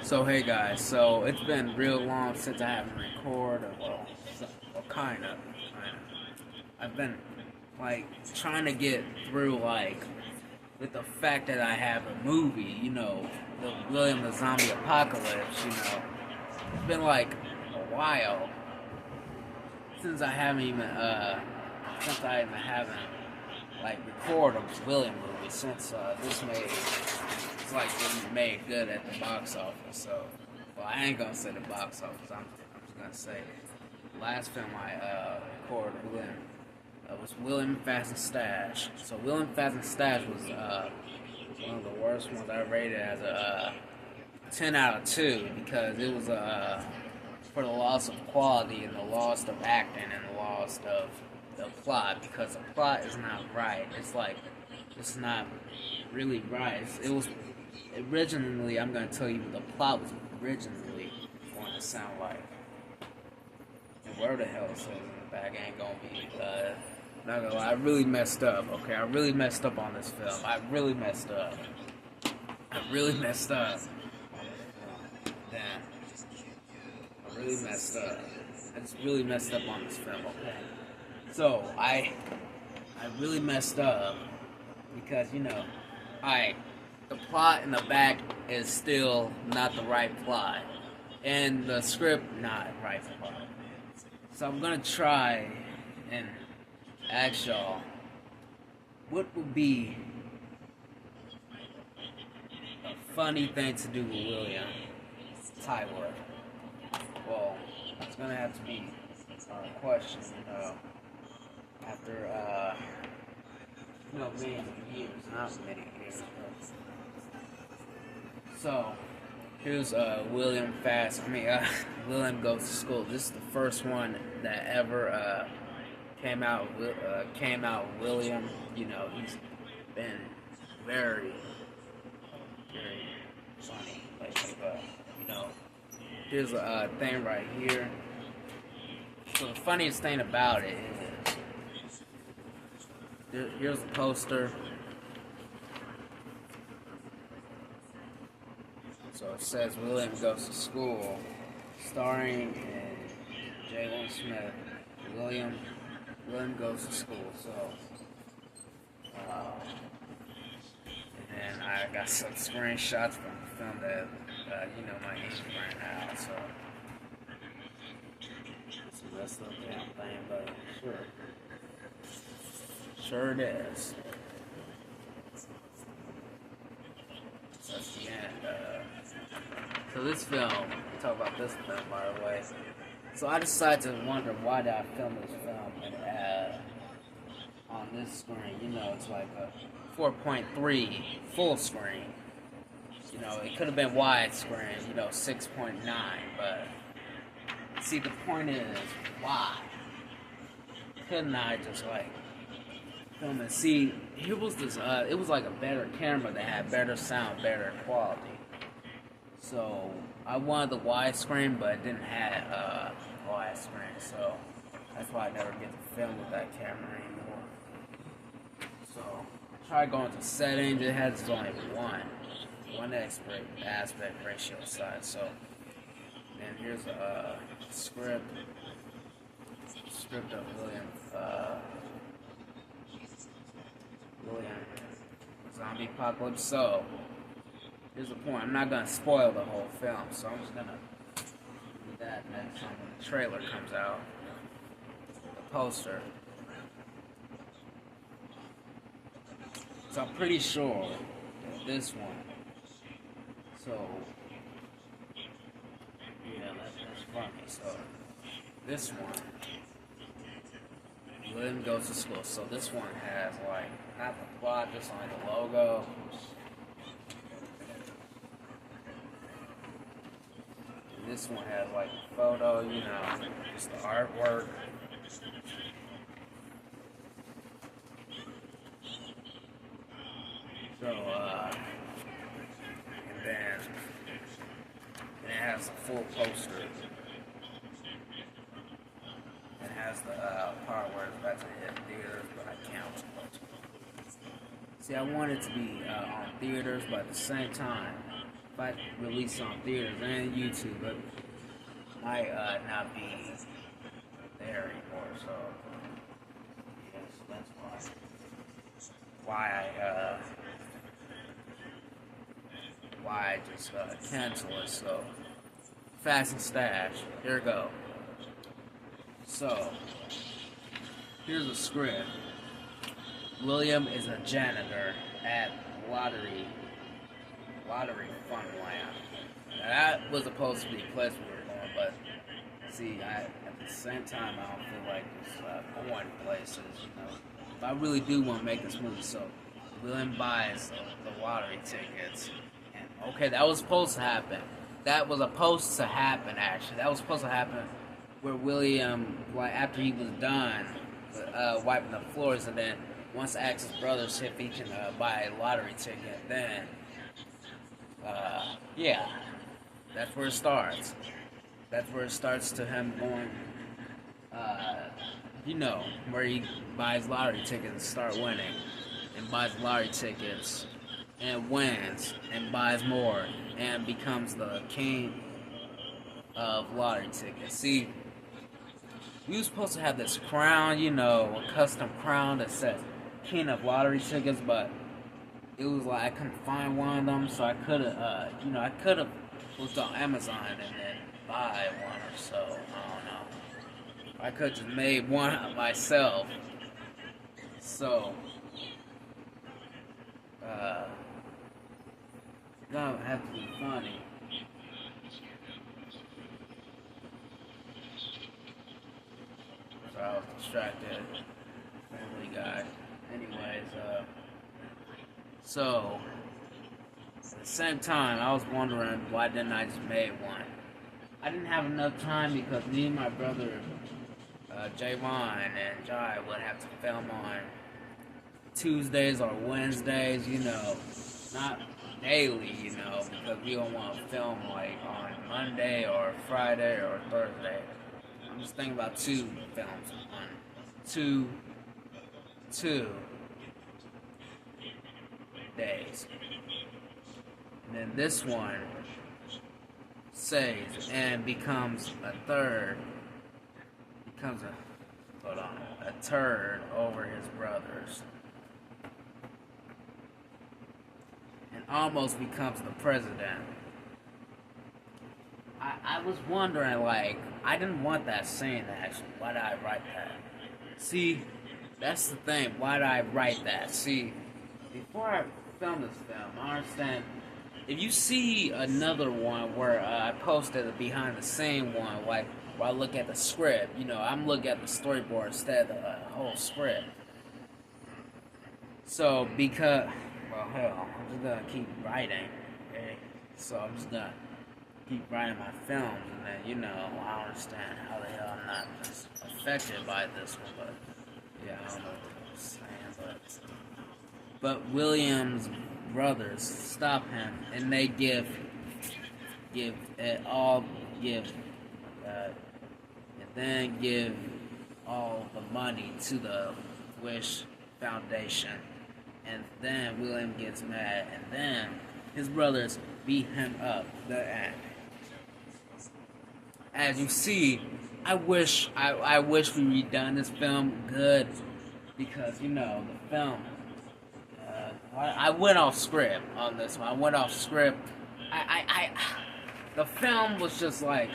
So hey guys, so it's been real long since I haven't recorded. Well, kind of. I've been like trying to get through with the fact that I have a movie, the William the Zombie Apocalypse. It's been like a while since I haven't even haven't recorded a William movie since this made it's like been made good at the box office. So, well, I ain't gonna say the box office. I'm just gonna say the last film I recorded William was William Fast and Stash. So William Fast and Stash was one of the worst ones I rated as a 10 out of 2 because it was for the loss of quality and the loss of acting and the loss of the plot, because the plot is not right. It's not really right. It was originally, I'm going to tell you what the plot was originally going to sound like. And where the hell it says in the back ain't going to be, not gonna lie, I really messed up, okay? I really messed up on this film. I really messed up. Damn. I really messed up. I just really messed up on this film, okay? So, I really messed up because, the plot in the back is still not the right plot. And the script, not right plot. So I'm gonna try and ask y'all, what would be a funny thing to do with William Tyler? Well, it's gonna have to be a question, after many years, not many years. So here's William William Goes to School. This is the first one that ever came out. William, he's been very, very funny. Here's a thing right here. So the funniest thing about it is, here's the poster. So it says William Goes to School, starring Jalen Smith. William Goes to School. So, and then I got some screenshots from the film that my Instagram now. So it's a messed up damn thing, but sure it is. So that's the end. So this film, talk about this film by the way. So I decided to wonder, why did I film this film on this screen? It's like a 4.3 full screen. It could have been widescreen, 6.9, but see, the point is, why couldn't I just film it? See, here was this, it was like a better camera that had better sound, better quality. So I wanted the widescreen, but it didn't have widescreen, so that's why I never get to film with that camera anymore. So I tried going to settings. It has only one aspect ratio size. So and here's a script of William Zombie Apocalypse. So here's the point. I'm not gonna spoil the whole film, so I'm just gonna do that next time when the trailer comes out. The poster. So I'm pretty sure that this one. So yeah, that's funny. So this one, William Goes to School. So this one has not the plot, just the logo. This one has a photo, just the artwork. So, and then it has the full poster. It has the part where it's about to hit theaters, but I can't. See, I want it to be on theaters, but at the same time, if I release on theaters and YouTube, it might not be there anymore. So yes, that's why I just cancel it. So Fast and Stash, here we go. So here's the script. William is a janitor at lottery Funland. Now that was supposed to be the place we were going, but see, at the same time, I don't feel like it's going places. You know, if I really do want to make this movie, so William buys the lottery tickets, and okay, that was supposed to happen. That was supposed to happen. Actually, that was supposed to happen where William, like after he was done wiping the floors, and then once asks his brothers if he can buy a lottery ticket, then yeah, that's where it starts. That's where it starts to him going, you know, where he buys lottery tickets and start winning, and buys lottery tickets and wins and buys more and becomes the king of lottery tickets. See, we were supposed to have this crown, you know, a custom crown that says king of lottery tickets, but it was like I couldn't find one of them, so I could have, you know, I could have looked on Amazon and then buy one or so. I don't know. I could have just made one myself. So, gonna have to be funny. So I was distracted. Family Guy. Anyways, so at the same time, I was wondering why didn't I just make one. I didn't have enough time because me and my brother Javon and Jai would have to film on Tuesdays or Wednesdays, you know, not daily, you know, because we don't want to film like on Monday or Friday or Thursday. I'm just thinking about 2 films on two days. And then this one saves and becomes a third, a turd over his brothers. And almost becomes the president. I was wondering, like, I didn't want that scene actually. Why did I write that? See, that's the thing. Why did I write that? See, before I filmed this film, I understand. If you see another one where I posted a behind the scene one, like where I look at the script, you know, I'm looking at the storyboard instead of the whole script. So, because, well, hell, I'm just gonna keep writing, okay? So I'm just gonna keep writing my films, and then, you know, I understand how the hell I'm not just affected by this one, but, yeah, I don't know what I'm saying, but William's brothers stop him, and they give all the money to the Wish Foundation, and then William gets mad, and then his brothers beat him up. The end. As you see, I wish we redone this film good, because, you know, the film. I went off script on this one. I went off script. The film was just like,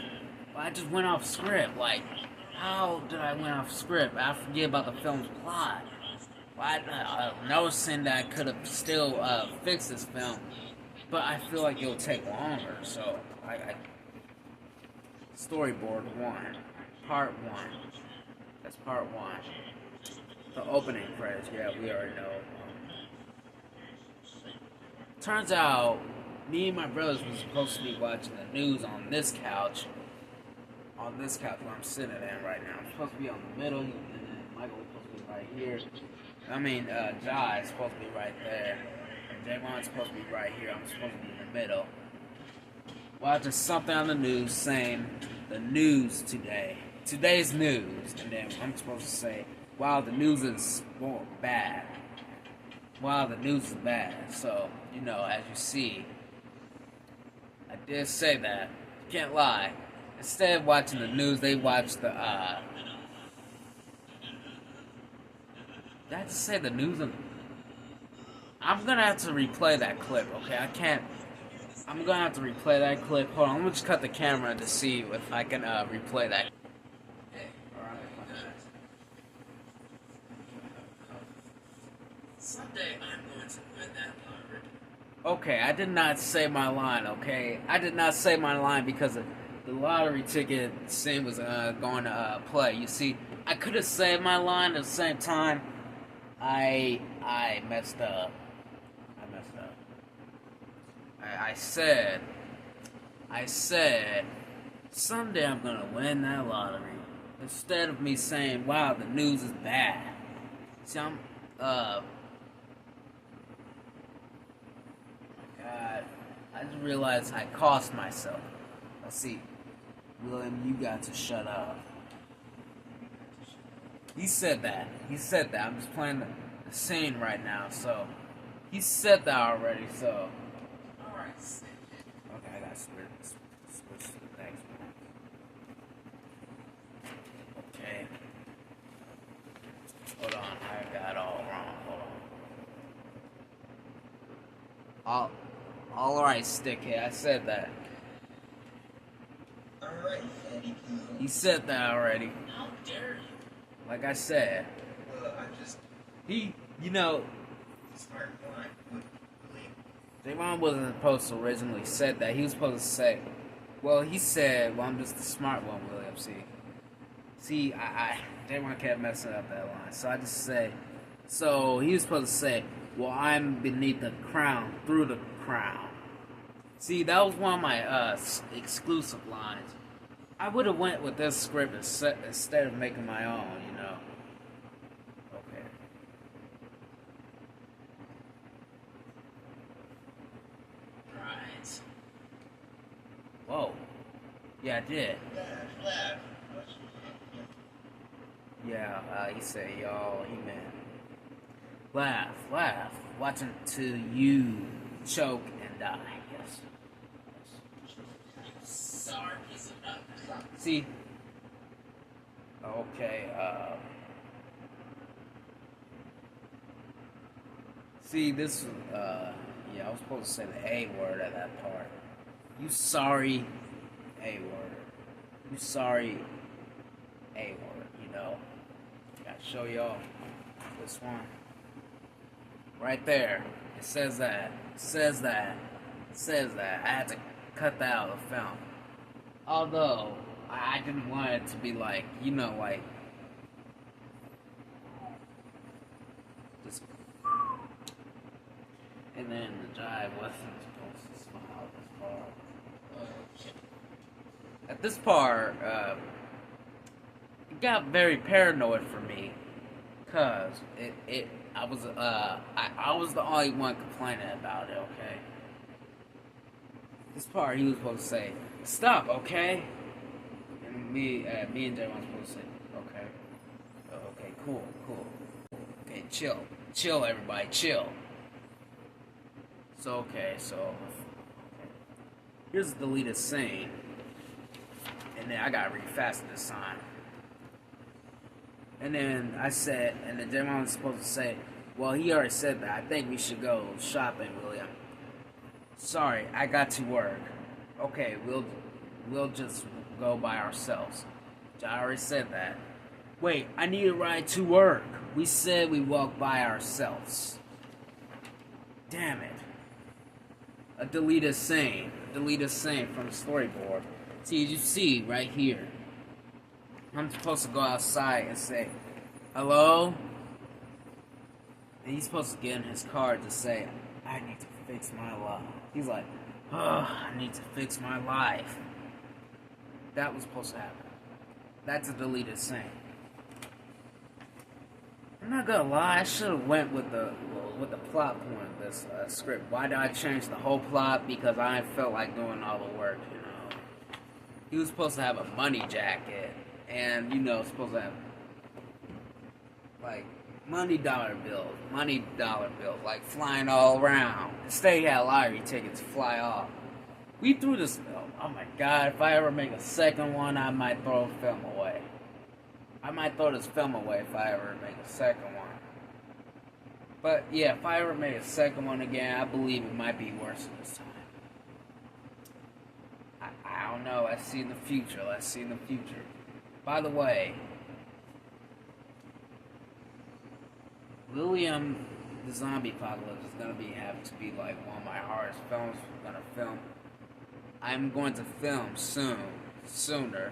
I just went off script. Like, how did I went off script? I forget about the film's plot. Noticing that I could have still fixed this film, but I feel like it'll take longer. So storyboard 1, part 1. That's part 1. The opening credits. Yeah, we already know. Turns out, me and my brothers were supposed to be watching the news on this couch. On this couch where I'm sitting in right now. I'm supposed to be on the middle, and then Michael was supposed to be right here. Jai is supposed to be right there. And Javon's supposed to be right here. I'm supposed to be in the middle. Watching something on the news saying, the news today. Today's news. And then I'm supposed to say, wow, the news is bad. Wow, the news is bad. So, you know, as you see, did say that. Can't lie. Instead of watching the news, they watch the, did I just say the news? I'm gonna have to replay that clip, okay? I can't. I'm gonna have to replay that clip. Hold on, I'm gonna just cut the camera to see if I can replay that. Someday I'm going to win that lottery. Okay, I did not say my line, okay? I did not say my line because the lottery ticket scene was going to play. You see, I could have said my line at the same time. I messed up. I said, someday I'm gonna win that lottery. Instead of me saying, wow, the news is bad. See, God, I just realized I cost myself. Let's see. William, you got to shut up. He said that. I'm just playing the scene right now, so. He said that already, so. Alright. Okay, I gotta switch to the next one. Okay. Hold on, I got it all wrong. Hold on. Alright, Stickhead, I said that. Alright, Fatty Poo. He said that already. How dare you? Like I said. Well, I'm just... Smart blind would believe. Javon wasn't supposed to originally said that. He was supposed to say, well, he said, well, I'm just the smart one, William. See, Javon kept messing up that line. So I just say, so he was supposed to say, well, I'm beneath the crown, through the crown. See, that was one of my exclusive lines. I would have went with this script instead of making my own, you know. Okay. Right. Whoa. Yeah, I did. Laugh. Yeah, he said, y'all, he meant. Laugh. Watching till you choke and die. Yes. Sorry, piece of nut. See? Okay, see, this, yeah, I was supposed to say the A word at that part. You sorry, A word. You sorry, A word, you know? Gotta show y'all this one. Right there. It says that. I had to cut that out of the film. Although, I didn't want it to be like, you know, like, just, and then the guy wasn't supposed to smile this part. At this part, it got very paranoid for me, cause I was the only one complaining about it, okay? This part, he was supposed to say, stop, okay? And me and Jay were supposed to say, okay. Okay, cool. Okay, chill, everybody, chill. So, okay, here's the deleted scene. And then I gotta read faster this time. And then I said, and then Jay was supposed to say, well, he already said that. I think we should go shopping, William. Sorry, I got to work. Okay, we'll just go by ourselves. I already said that. Wait, I need a ride to work. We said we walk by ourselves. Damn it. A deleted scene from the storyboard. See, you see right here. I'm supposed to go outside and say, hello? And he's supposed to get in his car to say, I need to fix my life. He's like, oh, I need to fix my life. That was supposed to happen. That's a deleted scene. I'm not gonna lie, I should have went with the plot point of this script. Why did I change the whole plot? Because I felt like doing all the work, you know. He was supposed to have a money jacket, and, you know, supposed to have, like, money dollar bills, like, flying all around. Instead, he had lottery tickets fly off. We threw this film. Oh my god, if I ever make a second one, I might throw a film away. I might throw this film away if I ever make a second one. But yeah, if I ever make a second one again, I believe it might be worse this time. I don't know. Let's see in the future. Let's see in the future. By the way, William the Zombie Apocalypse is gonna have to be like one of my hardest films I'm gonna film. I'm going to film soon. Okay.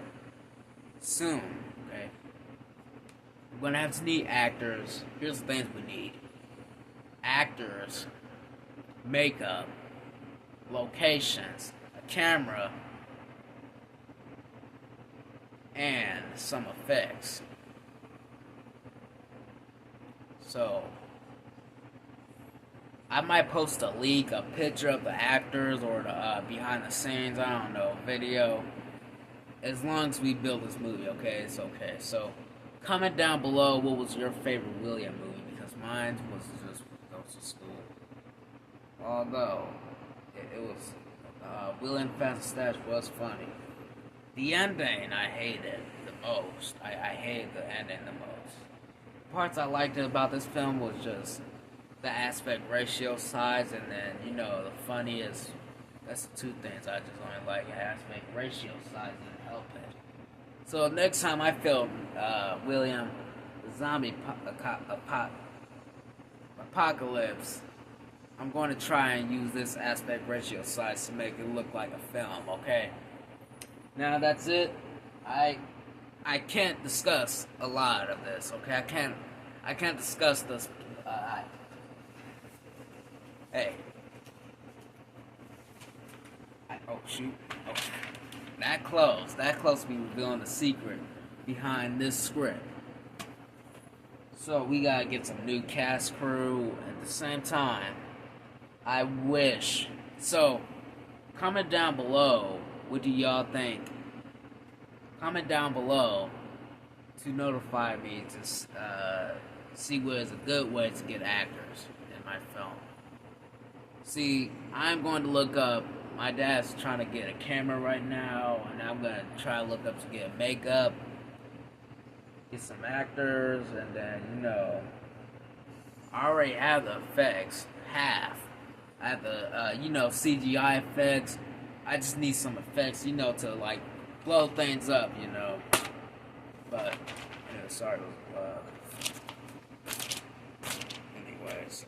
I'm gonna have to need actors. Here's the things we need: actors, makeup, locations, a camera, and some effects. So, I might post a leak, a picture of the actors or the behind the scenes, I don't know, video. As long as we build this movie, okay? It's okay. So, comment down below what was your favorite William movie, because mine was just Ghost of School. Although, it was, William Fantasy Stash was funny. The ending I hated the most. I hated the ending the most. The parts I liked about this film was just the aspect ratio size, and then, you know, the funniest. That's the two things I just only like: aspect ratio size and help it. So next time I film William the Zombie Apocalypse, I'm going to try and use this aspect ratio size to make it look like a film. Okay. Now that's it. I can't discuss a lot of this. Okay, I can't discuss this. Hey. Oh shoot. Oh, that close to me revealing the secret behind this script. So we gotta get some new cast crew. At the same time, I wish. So comment down below. What do y'all think? Comment down below to notify me to see what is a good way to get actors in my film. See, I'm going to look up. My dad's trying to get a camera right now, and I'm going to try to look up to get makeup, get some actors, and then, you know, I already have the effects, half. I have the, you know, CGI effects. I just need some effects, you know, to, like, blow things up, you know. But, you know, sorry. Anyways.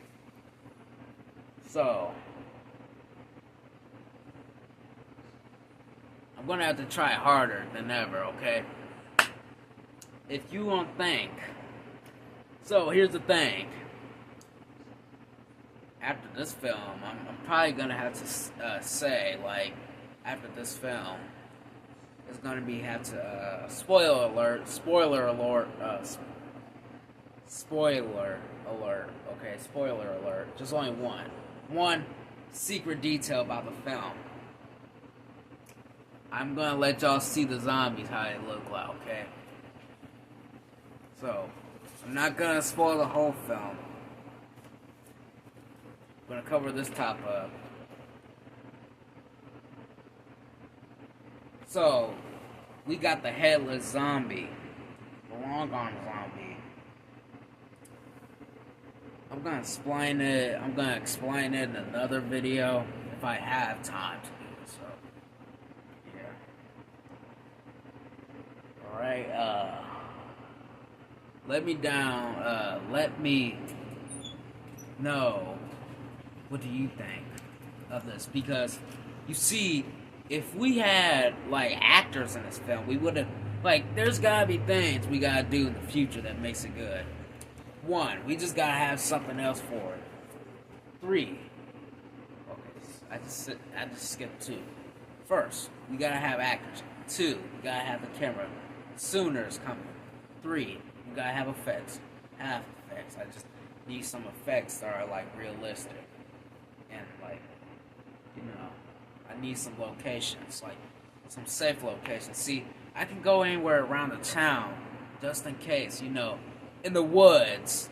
So, I'm going to have to try harder than ever, okay? If you don't think... So, here's the thing. After this film, I'm probably going to have to say, like, after this film, it's going to have to, spoiler alert, okay, spoiler alert, just only one secret detail about the film. I'm going to let y'all see the zombies, how they look like, okay? So, I'm not going to spoil the whole film. I'm going to cover this top up. So, we got the headless zombie, the long arm zombie. I'm gonna explain it. I'm gonna explain it in another video if I have time to do it. So, yeah. All right. Let me know what do you think of this, because you see, if we had, like, actors in this film, we would have, like, there's gotta be things we gotta do in the future that makes it good. 1, we just gotta have something else for it. 3, okay, I just skipped 2. First, we gotta have actors. 2, we gotta have the camera. Sooner is coming. 3, we gotta have effects. Half effects. I just need some effects that are, like, realistic. And, like, you know, I need some locations, like some safe locations. See, I can go anywhere around the town, just in case, you know, in the woods,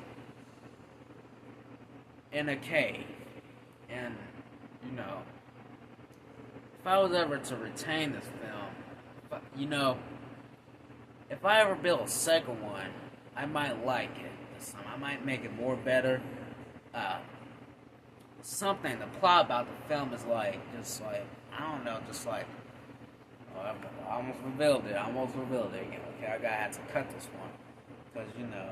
in a cave, and, you know, if I was ever to retain this film, you know, if I ever build a second one, I might like it this time. I might make it more better. Something, the plot about the film is like, just like, I don't know, just like, oh, I almost revealed it again. Okay, I gotta have to cut this one, because, you know.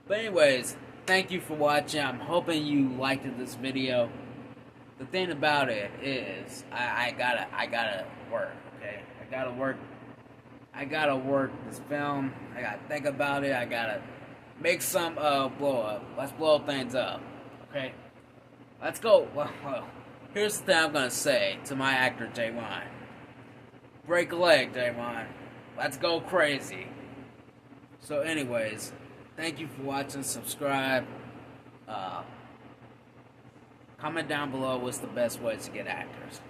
But anyways, thank you for watching. I'm hoping you liked this video. The thing about it is, I gotta work, okay? I gotta work this film. I gotta think about it. I gotta make some blow up. Let's blow things up, okay? Let's go. Well, here's the thing I'm gonna say to my actor Javon. Break a leg, Javon. Let's go crazy. So anyways, thank you for watching. Subscribe. Comment down below what's the best way to get actors.